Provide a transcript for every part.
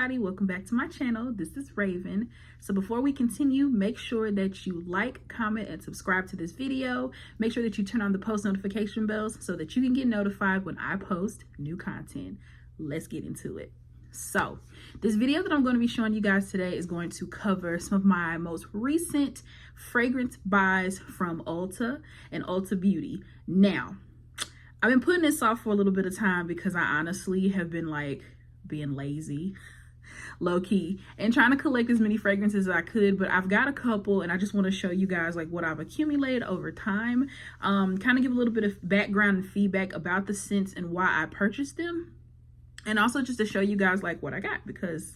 everybody, welcome back to my channel. This is Raven. So before we continue, make sure that you like, comment, and subscribe to this video. Make sure that you turn on the post notification bells so that you can get notified when I post new content. Let's get into it. So this video that I'm going to be showing you guys today is going to cover some of my most recent fragrance buys from Ulta and Ulta Beauty. Now, I've been putting this off for a little bit of time because I honestly have been like being lazy, low-key, and trying to collect as many fragrances as I could, but I've got a couple and I just want to show you guys like what I've accumulated over time, kind of give a little bit of background and feedback about the scents and why I purchased them, and also just to show you guys like what I got, because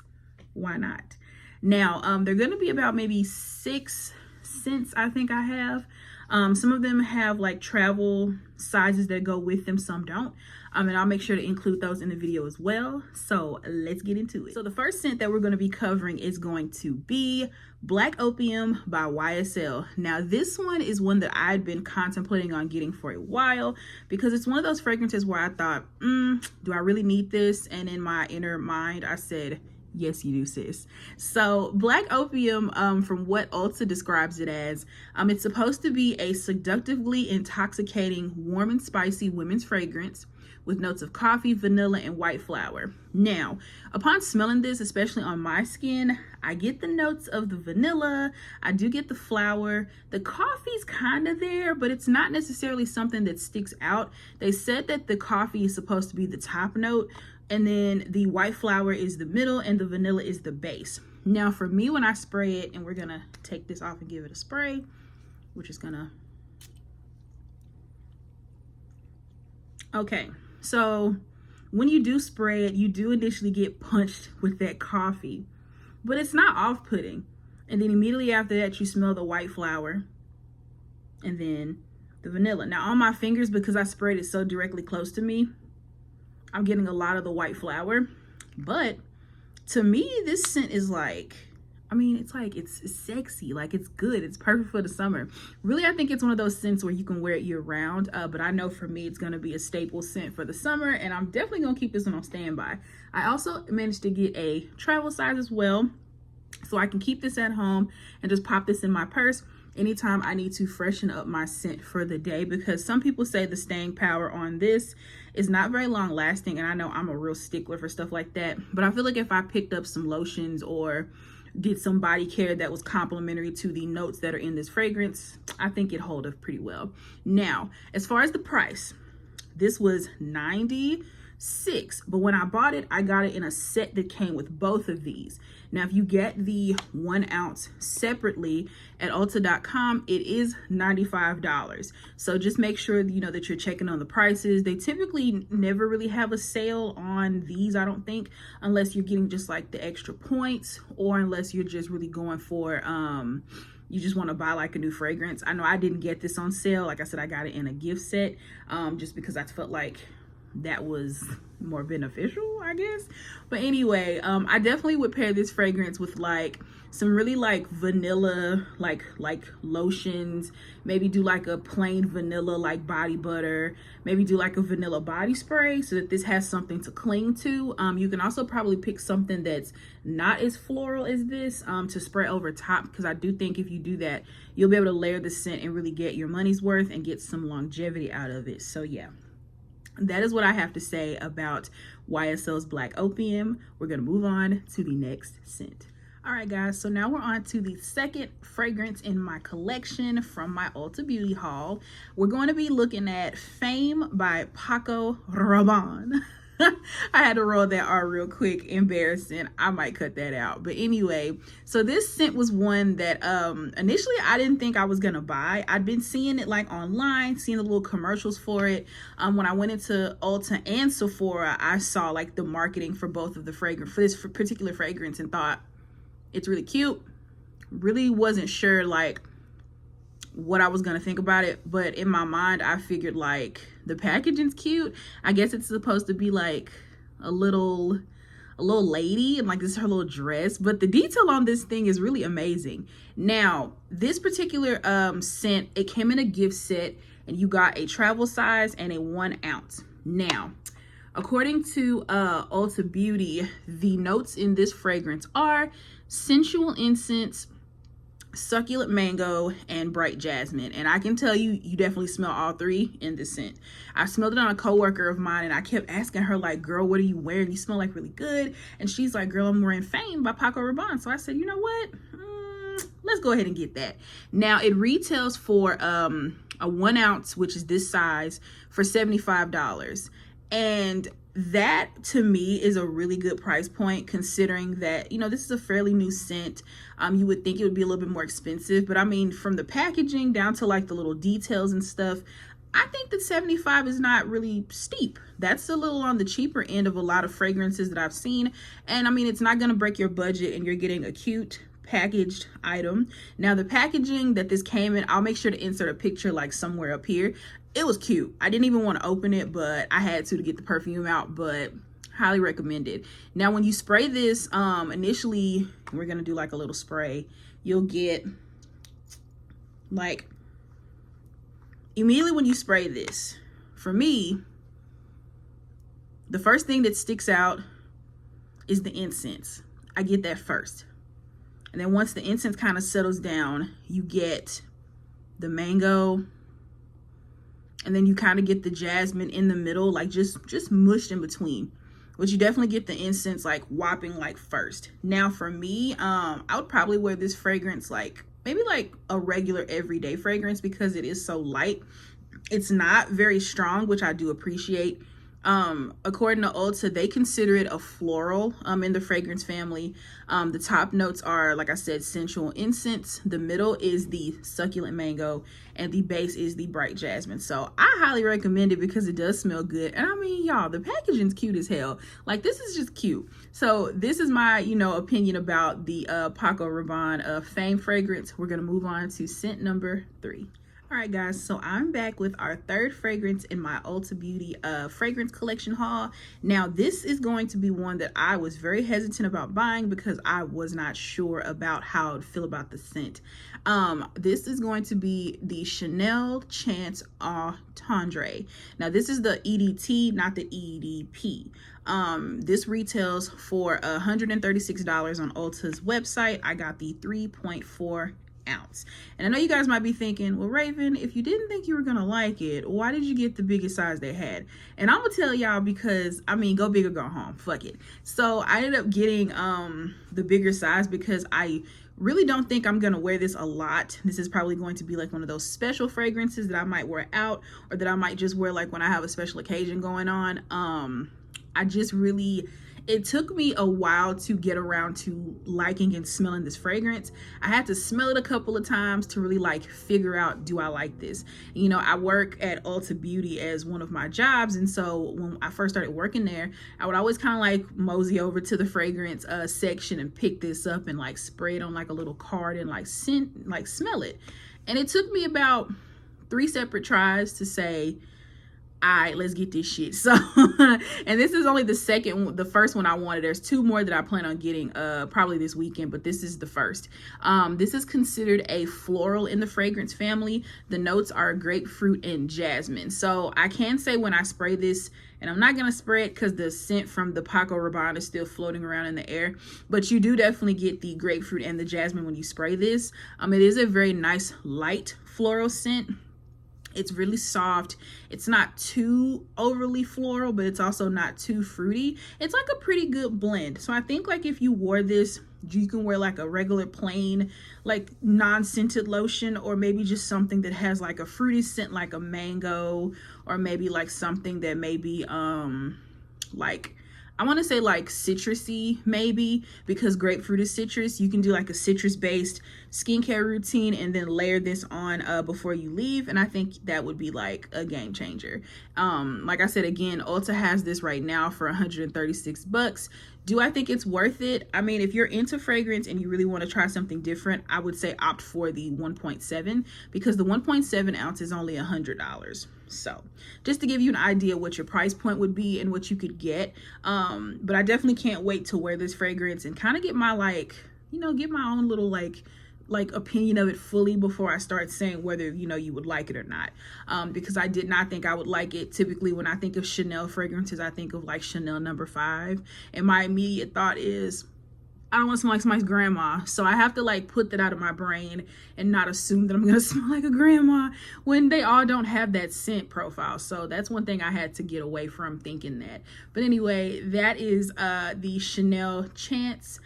why not? Now, they're going to be about maybe 6 scents I think I have. Some of them have like travel sizes that go with them, some don't. And I'll make sure to include those in the video as well. So let's get into it. So the first scent that we're going to be covering is going to be Black Opium by YSL. Now this one is one that I'd been contemplating on getting for a while because it's one of those fragrances where I thought, do I really need this? And in my inner mind, I said, yes, you do, sis. So Black Opium, from what Ulta describes it as, it's supposed to be a seductively intoxicating, warm and spicy women's fragrance with notes of coffee, vanilla, and white flower. Now, upon smelling this, especially on my skin, I get the notes of the vanilla. I do get the flower. The coffee's kind of there, but it's not necessarily something that sticks out. They said that the coffee is supposed to be the top note, and then the white flower is the middle, and the vanilla is the base. Now, for me, when I spray it, and we're gonna take this off and give it a spray, which is gonna... Okay. So when you do spray it, you do initially get punched with that coffee, but it's not off-putting. And then immediately after that, you smell the white flower and then the vanilla. Now on my fingers, because I sprayed it so directly close to me, I'm getting a lot of the white flower. But to me, this scent is like, I mean, it's like, it's sexy, like it's good, it's perfect for the summer. Really, I think it's one of those scents where you can wear it year round, but I know for me, it's gonna be a staple scent for the summer, and I'm definitely gonna keep this one on standby. I also managed to get a travel size as well, so I can keep this at home and just pop this in my purse anytime I need to freshen up my scent for the day, because some people say the staying power on this is not very long lasting, and I know I'm a real stickler for stuff like that, but I feel like if I picked up some lotions or did some body care that was complementary to the notes that are in this fragrance, I think it hold up pretty well. Now, as far as the price, this was $96, but when I bought it, I got it in a set that came with both of these. Now, if you get the 1 ounce separately at Ulta.com, it is $95. So just make sure, you know, that you're checking on the prices. They typically never really have a sale on these, I don't think, unless you're getting just like the extra points, or unless you're just really going for, you just want to buy like a new fragrance. I know I didn't get this on sale. Like I said, I got it in a gift set, just because I felt like that was more beneficial, I guess. But anyway, I definitely would pair this fragrance with like some really like vanilla like lotions, maybe do like a plain vanilla like body butter, maybe do like a vanilla body spray so that this has something to cling to. You can also probably pick something that's not as floral as this to spray over top, because I do think if you do that, you'll be able to layer the scent and really get your money's worth and get some longevity out of it. So yeah, that is what I have to say about YSL's Black Opium. We're gonna move on to the next scent. All right, guys, so now we're on to the second fragrance in my collection from my Ulta Beauty haul. We're going to be looking at Fame by Paco Rabanne. I had to roll that R real quick, embarrassing. I might cut that out. But anyway, so this scent was one that initially I didn't think I was gonna buy. I'd been seeing it like online, seeing the little commercials for it. When I went into Ulta and Sephora, I saw like the marketing for both of the fragrance, for this particular fragrance, and thought it's really cute. Really wasn't sure like what I was gonna think about it, but in my mind I figured like the packaging's cute. I guess it's supposed to be like a little lady, and like this is her little dress, but the detail on this thing is really amazing. Now this particular scent, it came in a gift set, and you got a travel size and a 1 ounce. Now According to Ulta Beauty, the notes in this fragrance are sensual incense, succulent mango, and bright jasmine. And I can tell you, you definitely smell all three in this scent. I smelled it on a coworker of mine, and I kept asking her, like, girl, what are you wearing? You smell like really good. And she's like, girl, I'm wearing Fame by Paco Rabanne. So I said, you know what? Let's go ahead and get that. Now it retails for a 1 ounce, which is this size, for $75. And that to me is a really good price point, considering that, you know, this is a fairly new scent. You would think it would be a little bit more expensive, but I mean, from the packaging down to like the little details and stuff, I think that 75 is not really steep. That's a little on the cheaper end of a lot of fragrances that I've seen. And I mean, it's not going to break your budget, and you're getting a cute packaged item. Now the packaging that this came in, I'll make sure to insert a picture like somewhere up here. It was cute. I didn't even want to open it, but I had to get the perfume out, but highly recommended. Now when you spray this, initially we're gonna do like a little spray. You'll get like, immediately when you spray this, for me, the first thing that sticks out is the incense. I get that first. And then once the incense kind of settles down, you get the mango, and then you kind of get the jasmine in the middle, like just mushed in between. But you definitely get the incense like whopping like first. Now for me, I would probably wear this fragrance like maybe like a regular everyday fragrance, because it is so light. It's not very strong, which I do appreciate. According to Ulta, they consider it a floral in the fragrance family. The top notes are, like I said, sensual incense. The middle is the succulent mango, and the base is the bright jasmine. So I highly recommend it because it does smell good. And I mean, y'all, the packaging's cute as hell. Like, this is just cute. So this is my, you know, opinion about the Paco Rabanne Fame fragrance. We're gonna move on to scent number 3. All right, guys, so I'm back with our third fragrance in my Ulta Beauty fragrance collection haul. Now, this is going to be one that I was very hesitant about buying because I was not sure about how I would feel about the scent. This is going to be the Chanel Chance Au Tendre. Now, this is the EDT, not the EDP. This retails for $136 on Ulta's website. I got the 3.4 ounce. And I know you guys might be thinking, well, Raven, if you didn't think you were gonna like it, why did you get the biggest size they had? And I'm gonna tell y'all, because I mean, go big or go home, fuck it. So I ended up getting the bigger size because I really don't think I'm gonna wear this a lot. This is probably going to be like one of those special fragrances that I might wear out, or that I might just wear like when I have a special occasion going on. It took me a while to get around to liking and smelling this fragrance. I had to smell it a couple of times to really like figure out, do I like this? You know, I work at Ulta Beauty as one of my jobs, and so when I first started working there, I would always kind of like mosey over to the fragrance section and pick this up and like spray it on like a little card and like smell it. And it took me about 3 separate tries to say, all right, let's get this shit. So, and this is only the first one I wanted. There's 2 more that I plan on getting probably this weekend, but this is the first. This is considered a floral in the fragrance family. The notes are grapefruit and jasmine. So I can say when I spray this, and I'm not going to spray it because the scent from the Paco Rabanne is still floating around in the air, but you do definitely get the grapefruit and the jasmine when you spray this. It is a very nice light floral scent. It's really soft. It's not too overly floral, but it's also not too fruity. It's like a pretty good blend. So I think like if you wore this, you can wear like a regular plain, like non-scented lotion, or maybe just something that has like a fruity scent, like a mango, or maybe like something that maybe like, I want to say like citrusy maybe, because grapefruit is citrus. You can do like a citrus based skincare routine and then layer this on before you leave, and I think that would be like a game changer. Like I said, again, Ulta has this right now for $136. Do I think it's worth it? I mean, if you're into fragrance and you really want to try something different, I would say opt for the 1.7, because the 1.7 ounce is only $100. So just to give you an idea what your price point would be and what you could get. But I definitely can't wait to wear this fragrance and kind of get my like, you know, get my own little like like opinion of it fully before I start saying whether you would like it or not, because I did not think I would like it. Typically when I think of Chanel fragrances, I think of like Chanel number 5, and my immediate thought is I don't want to smell like somebody's grandma. So I have to like put that out of my brain and not assume that I'm going to smell like a grandma when they all don't have that scent profile. So that's one thing I had to get away from thinking that. But anyway, that is the Chanel Chance.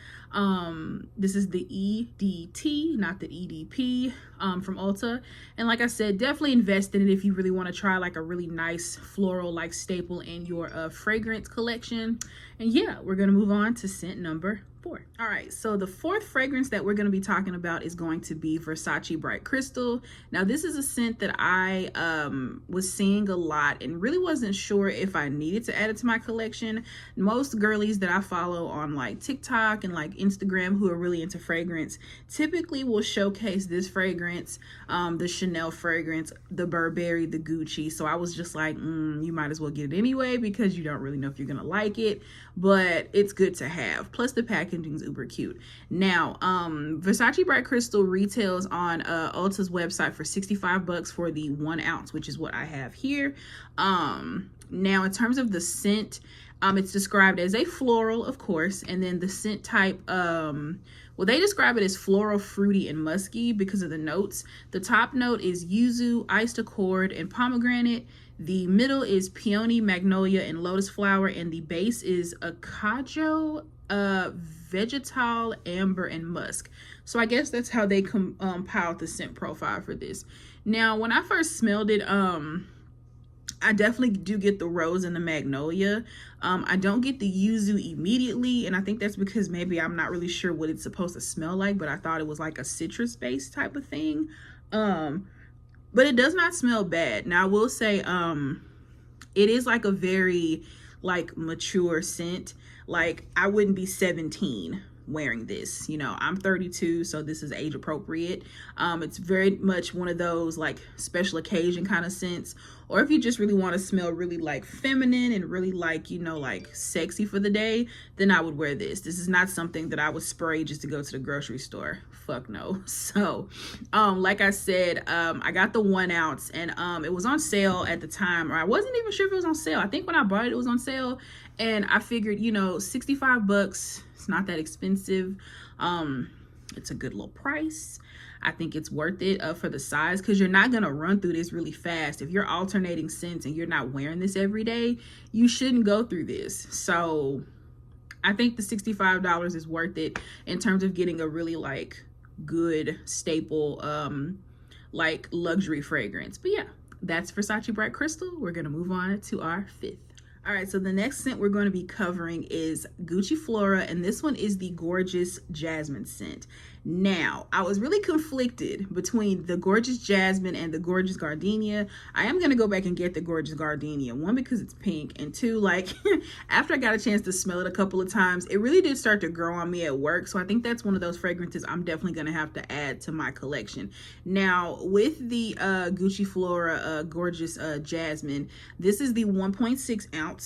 This is the EDT, not the EDP, from Ulta. And like I said, definitely invest in it if you really want to try like a really nice floral like staple in your fragrance collection. And yeah, we're going to move on to scent number 4. All right, so the 4th fragrance that we're going to be talking about is going to be Versace Bright Crystal. Now this is a scent that I was seeing a lot and really wasn't sure if I needed to add it to my collection. Most girlies that I follow on like TikTok and like Instagram who are really into fragrance typically will showcase this fragrance, the Chanel fragrance, the Burberry, the Gucci. So I was just like, you might as well get it anyway because you don't really know if you're gonna like it, but it's good to have. Plus the packaging is uber cute. Now, Versace Bright Crystal retails on Ulta's website for $65 for the 1 ounce, which is what I have here. Now in terms of the scent, it's described as a floral, of course, and then the scent type, well, they describe it as floral, fruity, and musky because of the notes. The top note is yuzu, iced accord, and pomegranate. The middle is peony, magnolia, and lotus flower, and the base is acajo, vegetal, amber, and musk. So I guess that's how they compiled the scent profile for this. Now, when I first smelled it, I definitely do get the rose and the magnolia. I don't get the yuzu immediately, and I think that's because maybe I'm not really sure what it's supposed to smell like, but I thought it was like a citrus-based type of thing. But it does not smell bad. Now, I will say, it is like a very like mature scent. Like I wouldn't be 17 wearing this, I'm 32, so this is age appropriate. It's very much one of those like special occasion kind of scents, or if you just really want to smell really like feminine and really like like sexy for the day, then I would wear this. This is not something that I would spray just to go to the grocery store. Fuck no. So like I said, I got the 1 ounce, and it was on sale at the time, or I wasn't even sure if it was on sale. I think when I bought it, it was on sale, and I figured $65, it's not that expensive. It's a good little price. I think it's worth it for the size, because you're not gonna run through this really fast. If you're alternating scents and you're not wearing this every day, you shouldn't go through this. So I think the $65 is worth it in terms of getting a really like good staple like luxury fragrance. But yeah, that's Versace Bright Crystal. We're gonna move on to our 5th. All right, so the next scent we're going to be covering is Gucci Flora, and this one is the Gorgeous Jasmine scent. Now, I was really conflicted between the Gorgeous Jasmine and the Gorgeous Gardenia. I am going to go back and get the Gorgeous Gardenia, one, because it's pink, and two, like, after I got a chance to smell it a couple of times, it really did start to grow on me at work, so I think that's one of those fragrances I'm definitely going to have to add to my collection. Now, with the Gucci Flora Gorgeous Jasmine, this is the 1.6 ounce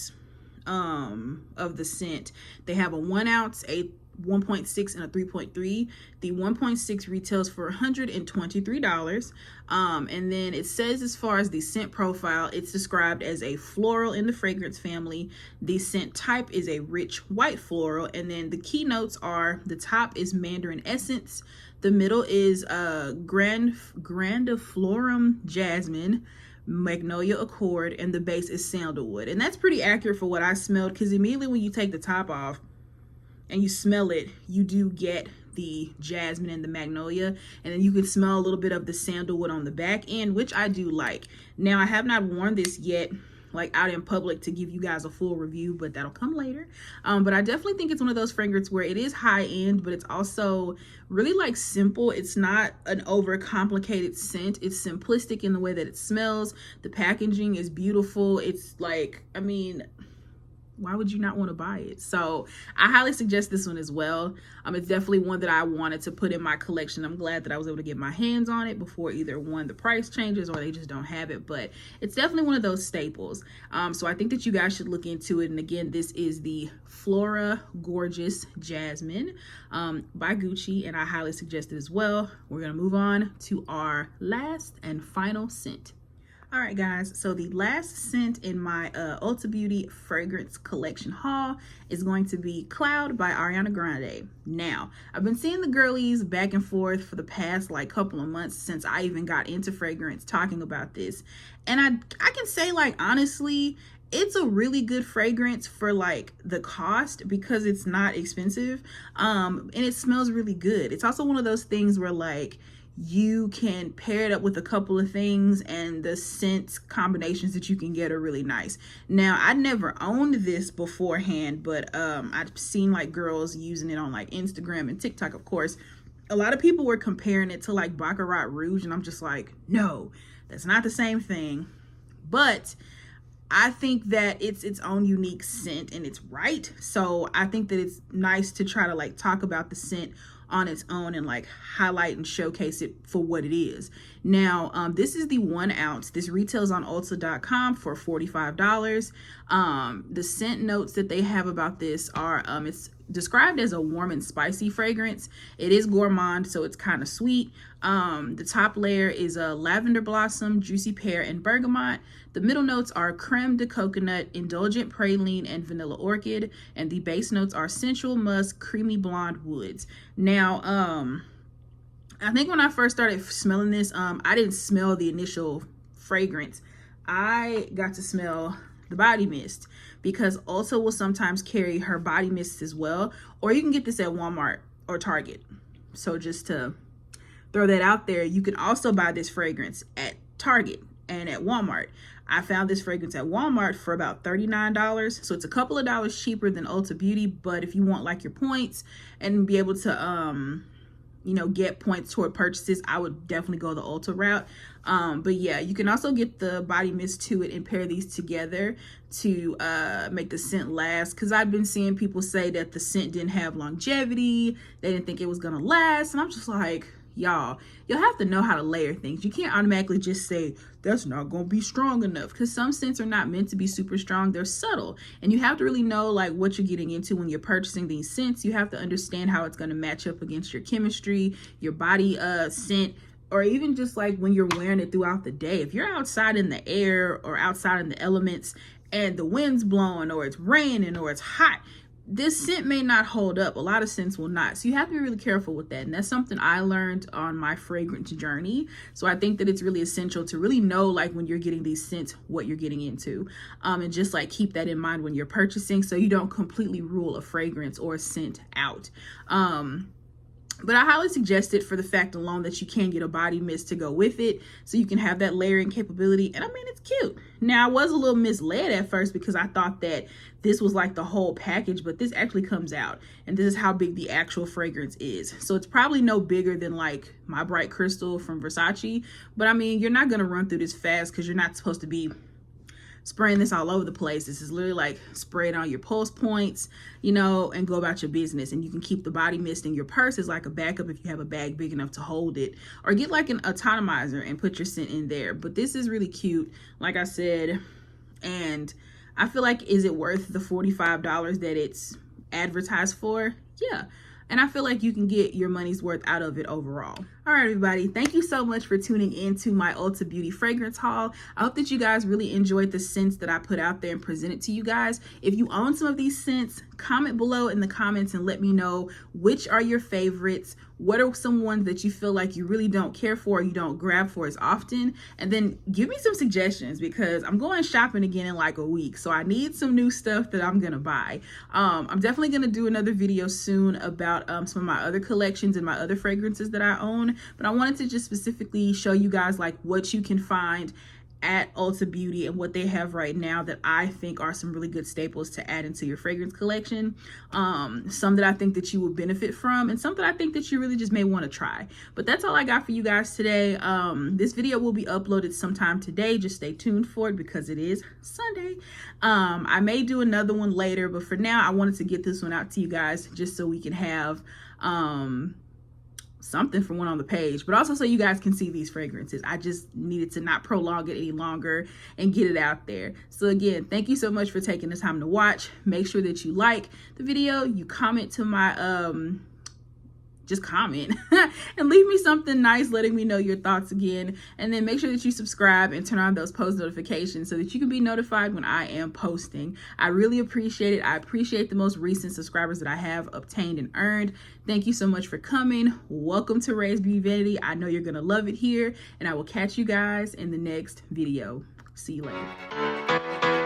of the scent. They have a 1 ounce, a 1.6, and a 3.3. The 1.6 retails for $123. And then it says, as far as the scent profile, it's described as a floral in the fragrance family. The scent type is a rich white floral, and then the key notes are: the top is mandarin essence, the middle is grandiflorum jasmine, magnolia accord, and the base is sandalwood. And that's pretty accurate for what I smelled, because immediately when you take the top off and you smell it, you do get the jasmine and the magnolia, and then you can smell a little bit of the sandalwood on the back end, which I do like. Now, I have not worn this yet like out in public to give you guys a full review, but that'll come later. But I definitely think it's one of those fragrances where it is high end, but it's also really like simple. It's not an over complicated scent. It's simplistic in the way that it smells. The packaging is beautiful. It's like, I mean, why would you not want to buy it? So I highly suggest this one as well. It's definitely one that I wanted to put in my collection. I'm glad that I was able to get my hands on it before either one, the price changes, or they just don't have it, but it's definitely one of those staples. So I think that you guys should look into it. And again, this is the Flora Gorgeous Jasmine by Gucci, and I highly suggest it as well. We're gonna move on to our last and final scent. All right, guys, so the last scent in my Ulta Beauty fragrance collection haul is going to be Cloud by Ariana Grande. Now, I've been seeing the girlies back and forth for the past like couple of months since I even got into fragrance talking about this. And I can say, like, honestly, it's a really good fragrance for like the cost because it's not expensive, and it smells really good. It's also one of those things where like you can pair it up with a couple of things, and the scent combinations that you can get are really nice. Now, I never owned this beforehand, but I've seen like girls using it on like Instagram and TikTok. Of course, a lot of people were comparing it to like Baccarat Rouge, and I'm just like, no, that's not the same thing. But I think that it's its own unique scent, and it's right. So I think that it's nice to try to like talk about the scent on its own and like highlight and showcase it for what it is. Now, this is the 1 ounce. This retails on Ulta.com for $45. The scent notes that they have about this are, it's described as a warm and spicy fragrance. It is gourmand, so it's kind of sweet. The top layer is a lavender blossom, juicy pear, and bergamot. The middle notes are creme de coconut, indulgent praline, and vanilla orchid. And the base notes are sensual musk, creamy blonde woods. Now, I think when I first started smelling this, I didn't smell the initial fragrance. I got to smell the body mist because Ulta will sometimes carry her body mists as well. Or you can get this at Walmart or Target. So just to throw that out there, you can also buy this fragrance at Target and at Walmart. I found this fragrance at Walmart for about $39. So it's a couple of dollars cheaper than Ulta Beauty. But if you want like your points and be able to, you know, get points toward purchases, I would definitely go the Ulta route. But yeah, you can also get the body mist to it and pair these together to make the scent last. Because I've been seeing people say that the scent didn't have longevity. They didn't think it was going to last. And I'm just like, y'all have to know how to layer things. You can't automatically just say that's not going to be strong enough, because some scents are not meant to be super strong. They're subtle, and you have to really know like what you're getting into when you're purchasing these scents. You have to understand how it's going to match up against your chemistry, your body scent, or even just like when you're wearing it throughout the day. If you're outside in the air or outside in the elements and the wind's blowing or it's raining or it's hot, this scent may not hold up. A lot of scents will not. So you have to be really careful with that. And that's something I learned on my fragrance journey. So I think that it's really essential to really know like when you're getting these scents, what you're getting into. And just like keep that in mind when you're purchasing, so you don't completely rule a fragrance or a scent out. But I highly suggest it for the fact alone that you can get a body mist to go with it, so you can have that layering capability. And I mean, it's cute. Now, I was a little misled at first because I thought that this was like the whole package, but this actually comes out, and this is how big the actual fragrance is. So it's probably no bigger than like my Bright Crystal from Versace. But I mean, you're not going to run through this fast because you're not supposed to be spraying this all over the place. This is literally like spray it on your pulse points, you know, and go about your business. And you can keep the body mist in your purse as like a backup if you have a bag big enough to hold it, or get like an atomizer and put your scent in there. But this is really cute, like I said, and I feel like, is it worth the $45 that it's advertised for? Yeah. And I feel like you can get your money's worth out of it overall. All right, everybody. Thank you so much for tuning in to my Ulta Beauty fragrance haul. I hope that you guys really enjoyed the scents that I put out there and presented to you guys. If you own some of these scents, comment below in the comments and let me know which are your favorites. What are some ones that you feel like you really don't care for, or you don't grab for as often? And then give me some suggestions, because I'm going shopping again in like a week. So I need some new stuff that I'm going to buy. I'm definitely going to do another video soon about some of my other collections and my other fragrances that I own. But I wanted to just specifically show you guys like what you can find at Ulta Beauty and what they have right now that I think are some really good staples to add into your fragrance collection. Some that I think that you will benefit from, and some that I think that you really just may want to try. But that's all I got for you guys today. This video will be uploaded sometime today. Just stay tuned for it because it is Sunday. I may do another one later, but for now I wanted to get this one out to you guys just so we can have something for one on the page, but also so you guys can see these fragrances. I just needed to not prolong it any longer and get it out there. So again, thank you so much for taking the time to watch. Make sure that you like the video, you comment to my just comment and leave me something nice letting me know your thoughts again, and then make sure that you subscribe and turn on those post notifications so that you can be notified when I am posting. I really appreciate it. I appreciate the most recent subscribers that I have obtained and earned. Thank you so much for coming. Welcome to Ray's Beauty Vanity. I know you're gonna love it here, and I will catch you guys in the next video. See you later.